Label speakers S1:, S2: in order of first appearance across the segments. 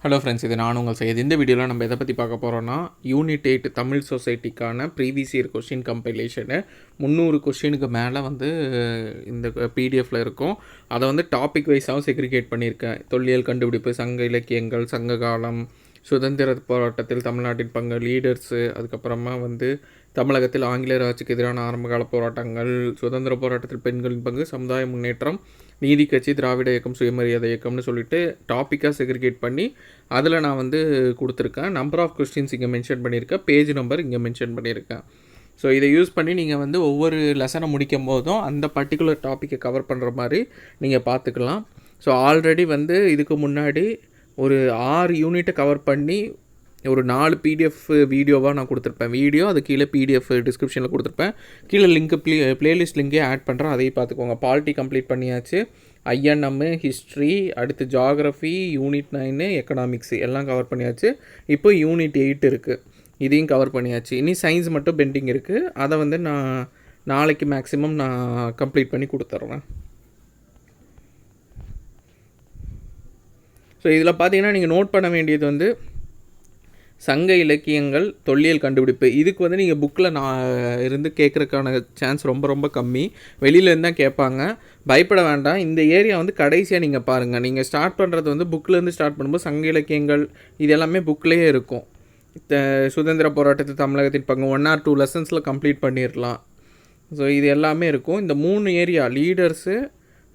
S1: Hello friends, இது நான் உங்கள் செய்யுது. இந்த வீடியோவில் நம்ம எதை பற்றி பார்க்க போகிறோன்னா, யூனிட் 8 தமிழ் சொசைட்டிக்கான ப்ரீவியஸ் இயர் கொஷின் கம்பைலேஷனு 300 கொஷினுக்கு மேலே இந்த பிடிஎஃப்பில் இருக்கும். அதை டாபிக் வைஸாகவும் செக்ரிகேட் பண்ணியிருக்கேன். தொல்லியல் கண்டுபிடிப்பு, சங்க இலக்கியங்கள், சங்க காலம், சுதந்திர போராட்டத்தில் தமிழ்நாட்டின் பங்கு, லீடர்ஸு, அதுக்கப்புறமா தமிழகத்தில் ஆங்கிலேயர் ஆட்சிக்கு எதிரான ஆரம்பகால போராட்டங்கள், சுதந்திர போராட்டத்தில் பெண்களின் பங்கு, சமுதாய முன்னேற்றம், நீதி கட்சி, திராவிட இயக்கம், சுயமரியாதை இயக்கம்னு சொல்லிட்டு டாப்பிக்காக செக்ரிகேட் பண்ணி அதில் நான் கொடுத்துருக்கேன். நம்பர் ஆஃப் கொஸ்டின்ஸ் இங்கே மென்ஷன் பண்ணியிருக்கேன், பேஜ் நம்பர் இங்கே மென்ஷன் பண்ணியிருக்கேன். ஸோ இதை யூஸ் பண்ணி நீங்கள் ஒவ்வொரு லெசனை முடிக்கும் போதும் அந்த பர்டிகுலர் டாப்பிக்கை கவர் பண்ணுற மாதிரி நீங்கள் பார்த்துக்கலாம். ஸோ ஆல்ரெடி இதுக்கு முன்னாடி ஒரு 6 யூனிட்டை கவர் பண்ணி ஒரு 4 பிடிஎஃப் வீடியோவாக நான் கொடுத்துருப்பேன். வீடியோ அது கீழே பிடிஎஃப் டிஸ்கிரிப்ஷனில் கொடுத்துருப்பேன். கீழே லிங்க்கு ப்ளேலிஸ்ட் லிங்கே ஆட் பண்ணுறேன், அதையும் பார்த்துக்கோங்க. பாலிட்டி கம்ப்ளீட் பண்ணியாச்சு, ஐஎன்எம், ஹிஸ்ட்ரி, அடுத்து ஜாகிரஃபி, யூனிட் 9, எக்கனாமிக்ஸு எல்லாம் கவர் பண்ணியாச்சு. இப்போ யூனிட் 8 இருக்குது, இதையும் கவர் பண்ணியாச்சு. இனி சயின்ஸ் மட்டும் பெண்டிங் இருக்குது. அதை நான் நாளைக்கு மேக்ஸிமம் நான் கம்ப்ளீட் பண்ணி கொடுத்துட்றேன். ஸோ இதில் பார்த்தீங்கன்னா நீங்கள் நோட் பண்ண வேண்டியது சங்க இலக்கியங்கள், தொல்லியல் கண்டுபிடிப்பு. இதுக்கு நீங்கள் புக்கில் நான் இருந்து கேட்குறதுக்கான சான்ஸ் ரொம்ப ரொம்ப கம்மி. வெளியிலேருந்து தான் கேட்பாங்க, பயப்பட வேண்டாம். இந்த ஏரியா கடைசியாக நீங்கள் பாருங்கள். நீங்கள் ஸ்டார்ட் பண்ணுறது புக்கிலேருந்து ஸ்டார்ட் பண்ணும்போது சங்க இலக்கியங்கள் இது எல்லாமே புக்கிலேயே இருக்கும். சுதந்திர போராட்டத்து தமிழகத்தின் பங்கு 1 or 2 லெசன்ஸில் கம்ப்ளீட் பண்ணிடலாம். ஸோ இது எல்லாமே இருக்கும். இந்த 3 ஏரியா, லீடர்ஸு,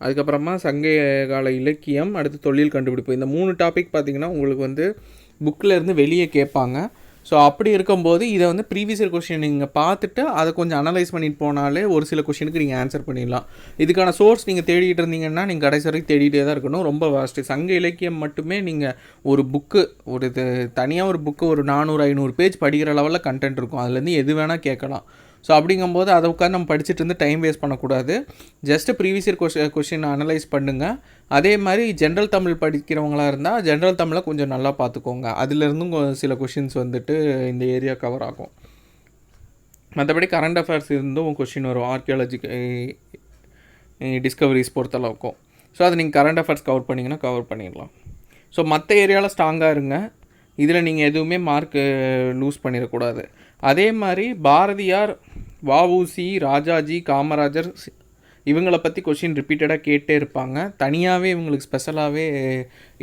S1: அதுக்கப்புறமா சங்க கால இலக்கியம், அடுத்து தொழில் கண்டுபிடிப்பு, இந்த 3 டாபிக் பார்த்திங்கன்னா உங்களுக்கு புக்கில் இருந்து வெளியே கேட்பாங்க. ஸோ அப்படி இருக்கும்போது இதை ப்ரீவியஸ் இயர் கொஷின் நீங்கள் பார்த்துட்டு அதை கொஞ்சம் அனலைஸ் பண்ணிட்டு போனாலே ஒரு சில கொஷினுக்கு நீங்கள் ஆன்சர் பண்ணிடலாம். இதுக்கான சோர்ஸ் நீங்கள் தேடிட்டு இருந்தீங்கன்னா நீங்கள் கடைசி வரைக்கும் தேடிகிட்டே தான் இருக்கணும். ரொம்ப வாஸ்ட்டு. சங்க இலக்கியம் மட்டுமே நீங்கள் ஒரு புக்கு, தனியாக ஒரு புக்கு ஒரு 400-500 பேஜ் படிக்கிற லெவலில் கண்டென்ட் இருக்கும். அதுலேருந்து எது வேணால் கேட்கலாம். ஸோ அப்படிங்கும்போது அதை உட்காந்து நம்ம படிச்சுட்டு இருந்து டைம் வேஸ்ட் பண்ணக்கூடாது. Just previous year question analyse பண்ணுங்கள். அதே மாதிரி ஜென்ரல் தமிழ் படிக்கிறவங்களாக இருந்தால் ஜென்ரல் தமிழை கொஞ்சம் நல்லா பார்த்துக்கோங்க. அதிலிருந்தும் சில கொஷின்ஸ் இந்த ஏரியா கவர் ஆகும். மற்றபடி கரண்ட் அஃபேர்ஸ் இருந்தும் கொஷின் வரும், ஆர்கியாலஜி, டிஸ்கவரிஸ் பொறுத்தளவுக்கும். ஸோ அதை நீங்கள் கரண்ட் அஃபேர்ஸ் கவர் பண்ணிங்கன்னா கவர் பண்ணிடலாம். ஸோ மற்ற ஏரியாவில் ஸ்ட்ராங்காக இருங்க. இதில் நீங்கள் எதுவுமே மார்க் லூஸ் பண்ணிடக்கூடாது. அதே மாதிரி பாரதியார், வஉசி, ராஜாஜி, காமராஜர் இவங்களை பற்றி கொஷின் ரிப்பீட்டடாக கேட்டே இருப்பாங்க. தனியாகவே இவங்களுக்கு ஸ்பெஷலாகவே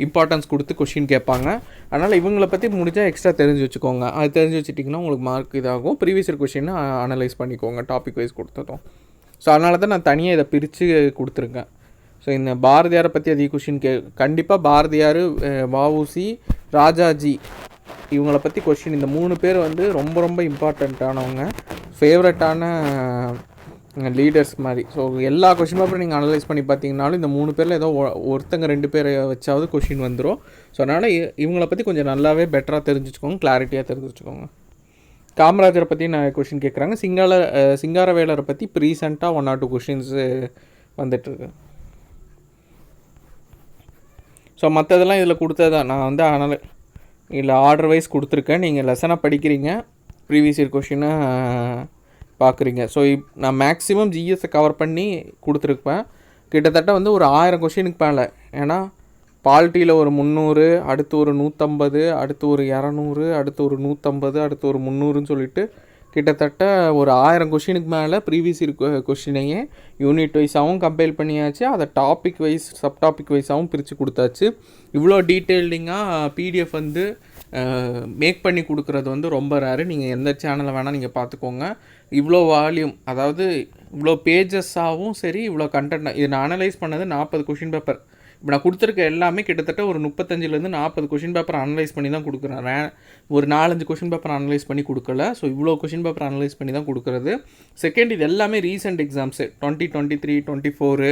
S1: இம்பார்ட்டன்ஸ் கொடுத்து கொஷின் கேட்பாங்க. அதனால் இவங்களை பற்றி முடிஞ்சால் எக்ஸ்ட்ரா தெரிஞ்சு வச்சுக்கோங்க. அது தெரிஞ்சு வச்சுட்டிங்கன்னா உங்களுக்கு மார்க் இதாகும். ப்ரீவியஸ் இயர் கொஷினை அனலைஸ் பண்ணிக்கோங்க, டாபிக் வைஸ் கொடுத்ததும். ஸோ அதனால தான் நான் தனியாக இதை பிரித்து கொடுத்துருக்கேன். ஸோ இந்த பாரதியாரை பற்றி அதிக கொஷின் கண்டிப்பாக பாரதியார், வஉசி, ராஜாஜி இவங்களை பற்றி கொஷின், இந்த 3 பேர் ரொம்ப ரொம்ப இம்பார்ட்டண்ட்டானவங்க, ஃபேவரட்டான லீடர்ஸ் மாதிரி. ஸோ எல்லா கொஷின் பேப்பரும் நீங்கள் அனலைஸ் பண்ணி பார்த்தீங்கன்னாலும் இந்த 3 பேரில் ஏதோ ஒருத்தங்க 2 பேரை வச்சாவது கொஷின் வந்துடும். ஸோ அதனால் இவங்களை பற்றி கொஞ்சம் நல்லாவே பெட்டராக தெரிஞ்சுக்கோங்க, கிளாரிட்டியாக தெரிஞ்சுக்கோங்க. காமராஜரை பற்றி நான் கொஷின் கேட்குறாங்க. சிங்காரவேலரை பற்றி இப்போ ரீசெண்டாக 1 or 2 கொஷின்ஸு வந்துட்டுருக்கு. ஸோ மற்றதெல்லாம் இதில் கொடுத்தது தான். நான் இல்லை ஆர்டர் வைஸ் கொடுத்துருக்கேன். நீங்கள் லெசனாக படிக்கிறீங்க, ப்ரீவியஸ் இயர் கொஷினை பார்க்குறீங்க. ஸோ நான் மேக்ஸிமம் ஜிஎஸ்ஸை கவர் பண்ணி கொடுத்துருப்பேன். கிட்டத்தட்ட ஒரு 1000 கொஷினுக்கு மேலே. ஏன்னா பாலிட்டியில் ஒரு 300, அடுத்து ஒரு 150, அடுத்து ஒரு 200, அடுத்து ஒரு 150, அடுத்து ஒரு 300ன்னு சொல்லிட்டு கிட்டத்தட்ட ஒரு 1000 கொஷினுக்கு மேலே ப்ரீவியஸ் இயர் கொஷினையே யூனிட் வைஸாகவும் கம்பைல் பண்ணியாச்சு. அதை டாபிக் வைஸ், சப் டாபிக் வைஸாகவும் பிரித்து கொடுத்தாச்சு. இவ்வளோ டீட்டெயில்டிங்காக பிடிஎஃப் மேக் பண்ணி கொடுக்குறது ரொம்ப ரேரு. நீங்கள் எந்த சேனலை வேணால் நீங்கள் பார்த்துக்கோங்க. இவ்வளோ வால்யூம், அதாவது இவ்வளோ பேஜஸாகவும் சரி, இவ்வளோ கண்டென்ட், இது நான் அனலைஸ் பண்ணது 40 கொஷின் பேப்பர். இப்போ நான் கொடுத்துருக்க எல்லாமே கிட்டத்தட்ட ஒரு 35-40 கொஷின் பேப்பர் அனலைஸ் பண்ணி தான் கொடுக்குறேன். ஒரு 4-5 கொஷின் பேப்பர் அனலைஸ் பண்ணி கொடுக்கல. ஸோ இவ்வளோ கொஷின் பேப்பர் அனலைஸ் பண்ணி தான் கொடுக்குறது. செகண்ட், இது எல்லாமே ரீசெண்ட் எக்ஸாம்ஸு 2023, 2024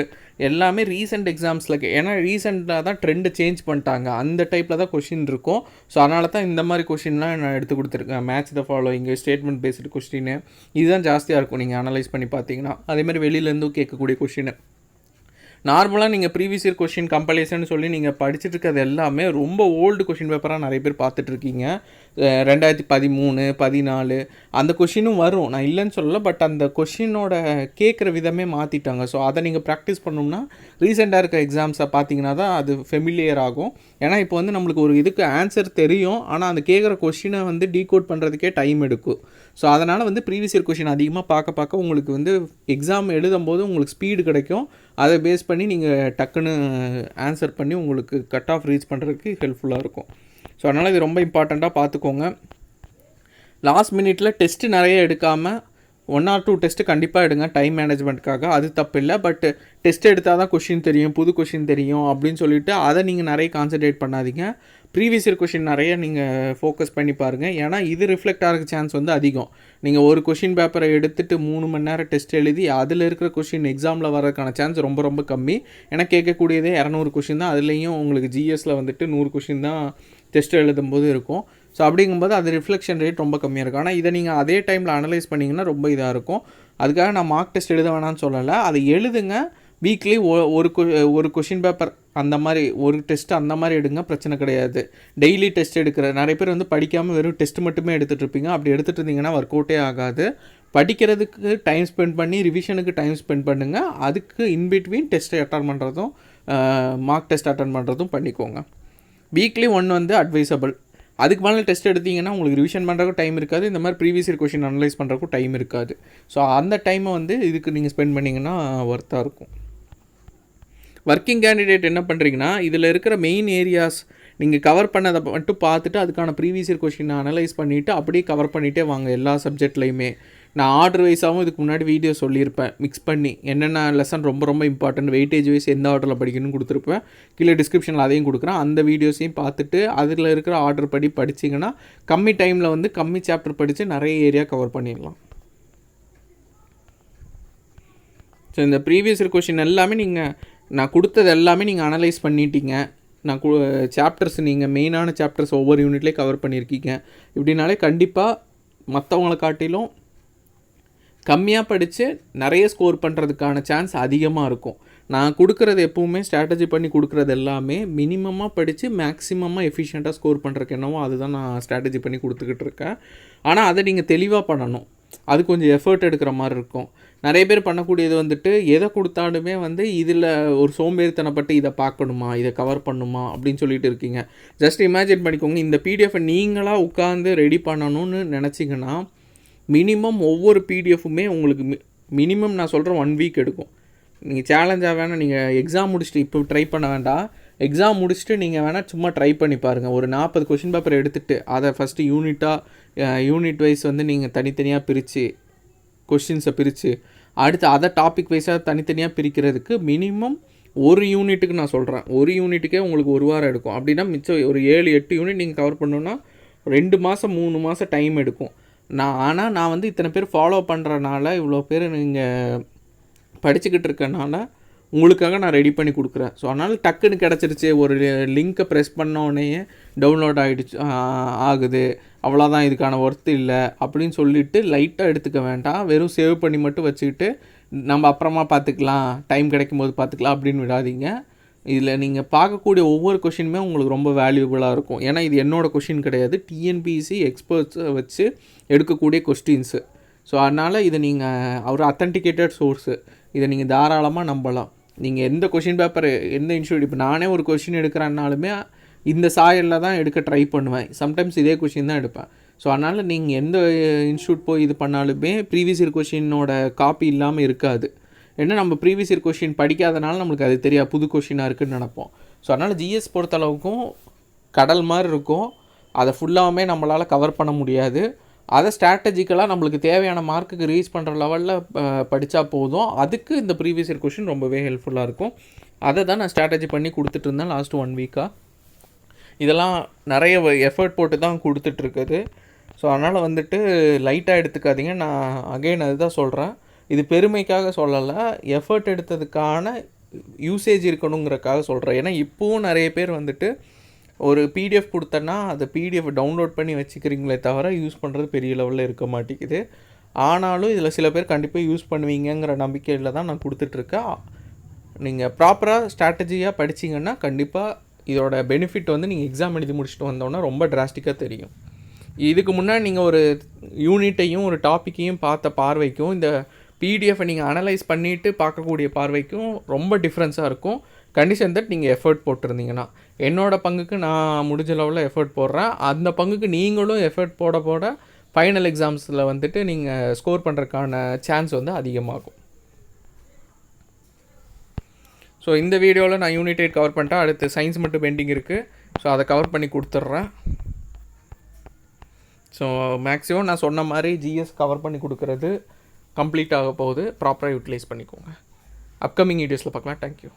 S1: எல்லாமே ரீசெண்ட் எக்ஸாம்ஸில். ஏன்னா ரீசெண்டாக தான் ட்ரெண்டு சேஞ்ச் பண்ணிட்டாங்க, அந்த டைப்பில் தான் கொஷின் இருக்கும். ஸோ அதனால தான் இந்த மாதிரி கொஷின்லாம் நான் எடுத்து கொடுத்துருக்கேன். Match the following, statement based question, இதுதான் ஜாஸ்தியாக இருக்கும் நீங்கள் அனலைஸ் பண்ணி பார்த்தீங்கன்னா. அதேமாதிரி வெளியிலேருந்தும் கேட்கக்கூடிய கொஷின். நார்மலாக நீங்கள் ப்ரீவியஸ் இயர் கொஷின் கம்பைலேஷன் சொல்லி நீங்கள் படிச்சுட்டு இருக்கிறது எல்லாமே ரொம்ப ஓல்டு கொஷின் பேப்பராக நிறைய பேர் பார்த்துட்ருக்கீங்க. 2013, 14 அந்த கொஷினும் வரும், நான் இல்லைன்னு சொல்லலை. பட் அந்த கொஷினோட கேட்குற விதமே மாற்றிட்டாங்க. ஸோ அதை நீங்கள் ப்ராக்டிஸ் பண்ணணும்னா ரீசெண்டாக இருக்க எக்ஸாம்ஸை பார்த்தீங்கன்னா தான் அது ஃபெமிலியர் ஆகும். ஏன்னா இப்போ வந்து நம்மளுக்கு ஒரு இதுக்கு ஆன்சர் தெரியும், ஆனால் அந்த கேட்குற கொஷினை வந்து டீகோட் பண்ணுறதுக்கே டைம் எடுக்கும். ஸோ அதனால் வந்து ப்ரீவியஸ் இயர் கொஷின் அதிகமாக பார்க்க உங்களுக்கு வந்து எக்ஸாம் எழுதும்போது உங்களுக்கு ஸ்பீடு கிடைக்கும். அதை பேஸ் பண்ணி நீங்கள் டக்குன்னு ஆன்சர் பண்ணி உங்களுக்கு கட் ஆஃப் ரீச் பண்ணுறதுக்கு ஹெல்ப்ஃபுல்லாக இருக்கும். ஸோ அதனால் இது ரொம்ப இம்பார்ட்டண்ட்டாக பார்த்துக்கோங்க. லாஸ்ட் மினிட்ல டெஸ்ட்டு நிறைய எடுக்காமல் 1 or 2 டெஸ்ட்டு கண்டிப்பாக எடுங்க, டைம் மேனேஜ்மெண்ட்டுக்காக. அது தப்பு இல்லை. பட் டெஸ்ட் எடுத்தால் தான் கொஷின் தெரியும், புது கொஷின் தெரியும் அப்படின்னு சொல்லிவிட்டு அதை நீங்கள் நிறைய கான்சன்ட்ரேட் பண்ணாதீங்க. ப்ரீவியஸ் இயர் கொஷின் நிறைய நீங்கள் ஃபோக்கஸ் பண்ணி பாருங்கள். ஏன்னா இது ரிஃப்ளெக்ட் ஆகிறதுக்கு சான்ஸ் வந்து அதிகம். நீங்கள் ஒரு கொஷின் பேப்பரை எடுத்துகிட்டு 3 மணி நேரம் டெஸ்ட் எழுதி அதில் இருக்கிற கொஷின் எக்ஸாமில் வரதுக்கான சான்ஸ் ரொம்ப ரொம்ப கம்மி. ஏன்னா கேட்கக்கூடியதே 200 கொஷின் தான். அதுலேயும் உங்களுக்கு ஜிஎஸ்சில் வந்துட்டு 100 கொஷின் தான் டெஸ்ட் எழுதும்போது இருக்கும். ஸோ அப்படிங்கும்போது அது ரிஃப்ளெக்ஷன் ரேட் ரொம்ப கம்மியாக இருக்கும். ஆனால் இதை நீங்கள் அதே டைமில் அனலைஸ் பண்ணிங்கன்னா ரொம்ப இதாக இருக்கும். அதுக்காக நான் மார்க் டெஸ்ட் எழுத வேணான்னு சொல்லலை, அதை எழுதுங்க. வீக்லி ஒரு கொஷின் பேப்பர் அந்த மாதிரி ஒரு டெஸ்ட் அந்த மாதிரி எடுங்க, பிரச்சனை கிடையாது. டெய்லி டெஸ்ட் எடுக்கிற நிறைய பேர் வந்து படிக்காமல் வெறும் டெஸ்ட் மட்டுமே எடுத்துகிட்டு இருப்பீங்க. அப்படி எடுத்துகிட்டு இருந்தீங்கன்னா ஒர்க் அவுட்டே ஆகாது. படிக்கிறதுக்கு டைம் ஸ்பெண்ட் பண்ணி ரிவிஷனுக்கு டைம் ஸ்பெண்ட் பண்ணுங்கள். அதுக்கு இன்பிட்வீன் டெஸ்ட்டை அட்டன் பண்ணுறதும் மார்க் டெஸ்ட் அட்டன் பண்ணுறதும் பண்ணிக்கோங்க. வீக்லி 1 வந்து அட்வைசபிள். அதுக்கு மேலே டெஸ்ட் எடுத்திங்கன்னா உங்களுக்கு ரிவிஷன் பண்ணுறதுக்கும் டைம் இருக்காது, இந்த மாதிரி ப்ரீவியஸ் இயர் கொஷின் அனலைஸ் பண்ணுறதுக்கும் டைம் இருக்காது. ஸோ அந்த டைமை வந்து இதுக்கு நீங்கள் ஸ்பெண்ட் பண்ணிங்கன்னா ஒர்த்தாக இருக்கும். ஒர்க்கிங் கேண்டிடேட் என்ன பண்ணுறீங்கன்னா, இதில் இருக்கிற மெயின் ஏரியாஸ் நீங்கள் கவர் பண்ணதை மட்டும் பார்த்துட்டு அதுக்கான ப்ரீவியஸ் இயர் கொஷினை அனலைஸ் பண்ணிவிட்டு அப்படியே கவர் பண்ணிகிட்டே வாங்க எல்லா சப்ஜெக்ட்லையுமே. நான் ஆர்டர் வைஸாகவும் இதுக்கு முன்னாடி வீடியோ சொல்லியிருப்பேன், மிக்ஸ் பண்ணி என்னென்ன லெசன் ரொம்ப ரொம்ப இம்பார்ட்டன்ட், வெயிட்டேஜ் வைஸ் எந்த ஆர்டரில் படிக்கணும்னு கொடுத்துருப்பேன். கீழே டிஸ்கிரிப்ஷனில் அதையும் கொடுக்குறேன். அந்த வீடியோஸையும் பார்த்துட்டு அதில் இருக்கிற ஆர்டர் படி படிச்சிங்கன்னா கம்மி டைமில் வந்து கம்மி சாப்டர் படித்து நிறைய ஏரியா கவர் பண்ணிடலாம். ஸோ இந்த ப்ரீவியஸ் இயர் கொஷின் எல்லாமே நான் கொடுத்தது எல்லாமே நீங்கள் அனலைஸ் பண்ணிட்டீங்க. நான் சாப்டர்ஸ் நீங்கள் மெயினான சாப்டர்ஸ் ஒவ்வொரு யூனிட்லேயே கவர் பண்ணியிருக்கீங்க. இப்படினாலே கண்டிப்பாக மற்றவங்களை காட்டிலும் கம்மியாக படித்து நிறைய ஸ்கோர் பண்ணுறதுக்கான சான்ஸ் அதிகமாக இருக்கும். நான் கொடுக்குறது எப்போவுமே ஸ்ட்ராட்டஜி பண்ணி கொடுக்குறது எல்லாமே மினிமமாக படித்து மேக்ஸிமமாக எஃபிஷியண்ட்டாக ஸ்கோர் பண்ணுறதுக்கு என்னவோ அதுதான் நான் ஸ்ட்ராட்டஜி பண்ணி கொடுத்துக்கிட்டு இருக்கேன். ஆனால் அதை நீங்கள் தெளிவாக பண்ணணும், அது கொஞ்சம் எஃபர்ட் எடுக்கிற மாதிரி இருக்கும். நிறைய பேர் பண்ணக்கூடியது வந்துட்டு எதை கொடுத்தாலுமே வந்து இதில் ஒரு சோம்பேறித்தனப்பட்டு இதை பார்க்கணுமா, இதை கவர் பண்ணுமா அப்படின்னு சொல்லிட்டு இருக்கீங்க. ஜஸ்ட் இமேஜின் பண்ணிக்கோங்க, இந்த பிடிஎஃபை நீங்களாக உட்காந்து ரெடி பண்ணணும்னு நினச்சிங்கன்னா மினிமம் ஒவ்வொரு பிடிஎஃப்புமே உங்களுக்கு மினிமம் நான் சொல்கிறேன் 1 வீக் எடுக்கும். நீங்கள் சேலஞ்சாக வேணால் நீங்கள் எக்ஸாம் முடிச்சுட்டு இப்போ ட்ரை பண்ண வேண்டாம், எக்ஸாம் முடிச்சுட்டு நீங்கள் வேணால் சும்மா ட்ரை பண்ணி பாருங்கள். ஒரு 40 கொஷின் பேப்பர் எடுத்துகிட்டு அதை ஃபஸ்ட்டு யூனிட் வைஸ் வந்து நீங்கள் தனித்தனியாக பிரித்து கொஷின்ஸை பிரித்து அடுத்து அதை டாபிக் வைஸாக தனித்தனியாக பிரிக்கிறதுக்கு மினிமம் ஒரு யூனிட்டுக்கு நான் சொல்கிறேன், ஒரு யூனிட்டுக்கே உங்களுக்கு 1 வாரம் எடுக்கும். அப்படின்னா மிச்சம் ஒரு 7-8 யூனிட் நீங்கள் கவர் பண்ணணுன்னா 2 மாதம் 3 மாதம் டைம் எடுக்கும். ஆனால் நான் வந்து இத்தனை பேர் ஃபாலோ பண்ணுறனால, இவ்வளோ பேர் நீங்கள் படிச்சுக்கிட்டு இருக்கனால உங்களுக்காக நான் ரெடி பண்ணி கொடுக்குறேன். ஸோ அதனால் டக்குன்னு கிடச்சிருச்சு, ஒரு லிங்க்கை ப்ரெஸ் பண்ணோடனே டவுன்லோட் ஆகுது, அவ்வளோதான், இதுக்கான ஒர்த்து இல்லை அப்படின்னு சொல்லிவிட்டு லைட்டாக எடுத்துக்க வேண்டாம். வெறும் சேவ் பண்ணி மட்டும் வச்சுக்கிட்டு நம்ம அப்புறமா பார்த்துக்கலாம், டைம் கிடைக்கும்போது பார்த்துக்கலாம் அப்படின்னு விடாதீங்க. இதில் நீங்கள் பார்க்கக்கூடிய ஒவ்வொரு கொஷினுமே உங்களுக்கு ரொம்ப வேல்யூபிளாக இருக்கும். ஏன்னா இது என்னோடய கொஷின் கிடையாது, டிஎன்பிஎஸ்சி எக்ஸ்பர்ட்ஸை வச்சு எடுக்கக்கூடிய கொஸ்டின்ஸு. ஸோ அதனால் இதை நீங்கள் ஒரு அத்தன்டிகேட்டட் சோர்ஸு, இதை நீங்கள் தாராளமாக நம்பலாம். நீங்கள் எந்த கொஷின் பேப்பர் எந்த இன்ஸ்டியூட், இப்போ நானே ஒரு கொஷின் எடுக்கிறேன்னாலுமே இந்த சாயலில் தான் எடுக்க ட்ரை பண்ணுவேன், சம்டைம்ஸ் இதே கொஷின் தான் எடுப்பேன். ஸோ அதனால் நீங்கள் எந்த இன்ஸ்டியூட் போய் இது பண்ணாலுமே ப்ரீவியஸ் இயர் கொஷினோட காப்பி இல்லாமல் இருக்காது. ஏன்னா நம்ம ப்ரீவியஸ் இயர் கொஷின் படிக்காதனால நம்மளுக்கு அது தெரியாது, புது கொஷினாக இருக்குதுன்னு நினப்போம். ஸோ அதனால் ஜிஎஸ் பொறுத்தளவுக்கும் கடல் மாதிரி இருக்கும், அதை ஃபுல்லாகவுமே நம்மளால் கவர் பண்ண முடியாது. அதை ஸ்ட்ராட்டஜிக்கலாக நம்மளுக்கு தேவையான மார்க்குக்கு ரீச் பண்ணுற லெவலில் படித்தா போதும். அதுக்கு இந்த ப்ரீவியஸ் இயர் கொஷின் ரொம்பவே ஹெல்ப்ஃபுல்லாக இருக்கும். அதை தான் நான் ஸ்ட்ராட்டஜி பண்ணி கொடுத்துட்டு இருந்தேன் லாஸ்ட் 1 வீக்காக. இதெல்லாம் நிறைய எஃபர்ட் போட்டு தான் கொடுத்துட்ருக்குது. ஸோ அதனால் வந்துட்டு லைட்டாக எடுத்துக்காதீங்க. நான் அகைன் அதுதான் சொல்கிறேன், இது பெருமைக்காக சொல்லலை, எஃபர்ட் எடுத்ததுக்கான யூசேஜ் இருக்கணுங்கிறக்காக சொல்கிறேன். ஏன்னா இப்போவும் நிறைய பேர் வந்துட்டு ஒரு பிடிஎஃப் கொடுத்தேன்னா அதை பிடிஎஃப் டவுன்லோட் பண்ணி வச்சுக்கிறீங்களே தவிர யூஸ் பண்ணுறது பெரிய லெவலில் இருக்க மாட்டேங்குது. ஆனாலும் இதில் சில பேர் கண்டிப்பாக யூஸ் பண்ணுவீங்கிற நம்பிக்கையில் தான் நான் கொடுத்துட்ருக்கேன். நீங்கள் ப்ராப்பராக ஸ்ட்ராட்டஜியாக படிச்சிங்கன்னா கண்டிப்பாக இதோட பெனிஃபிட் வந்து நீங்கள் எக்ஸாம் எழுதி முடிச்சுட்டு வந்தோன்னா ரொம்ப டிராஸ்டிக்காக தெரியும். இதுக்கு முன்னாடி நீங்கள் ஒரு யூனிட்டையும் ஒரு டாப்பிக்கையும் பார்த்த பார்வைக்கும் இந்த பிடிஎஃப்பை நீங்கள் அனலைஸ் பண்ணிவிட்டு பார்க்கக்கூடிய பார்வைக்கும் ரொம்ப டிஃப்ரென்ஸாக இருக்கும். கண்டிஷன் தட் நீங்கள் எஃபர்ட் போட்டிருந்தீங்கன்னா. என்னோடய பங்குக்கு நான் முடிஞ்ச லெவலில் எஃபர்ட் போடுறேன். அந்த பங்குக்கு நீங்களும் எஃபர்ட் போட ஃபைனல் எக்ஸாம்ஸில் வந்துட்டு நீங்கள் ஸ்கோர் பண்ணுறதுக்கான சான்ஸ் வந்து அதிகமாகும். ஸோ இந்த வீடியோவில் நான் யூனிட் 8 கவர் பண்ணிட்டேன். அடுத்து சயின்ஸ் மட்டும் பெண்டிங் இருக்குது. ஸோ அதை கவர் பண்ணி கொடுத்துட்றேன். ஸோ மேக்ஸிமம் நான் சொன்ன மாதிரி ஜிஎஸ் கவர் பண்ணி கொடுக்குறது கம்ப்ளீட் ஆக போகுது. ப்ராப்பராக யூட்டிலைஸ் பண்ணிக்கோங்க. அப்கமிங் வீடியோஸில் பார்க்கலாம். தேங்க்யூ.